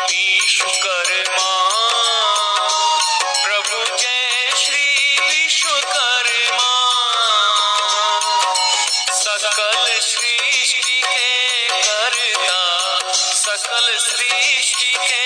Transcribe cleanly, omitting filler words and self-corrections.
विश्वकर्मा, प्रभु जय श्री विश्वकर्मा। सकल सृष्टि के कर्ता, सकल सृष्टि के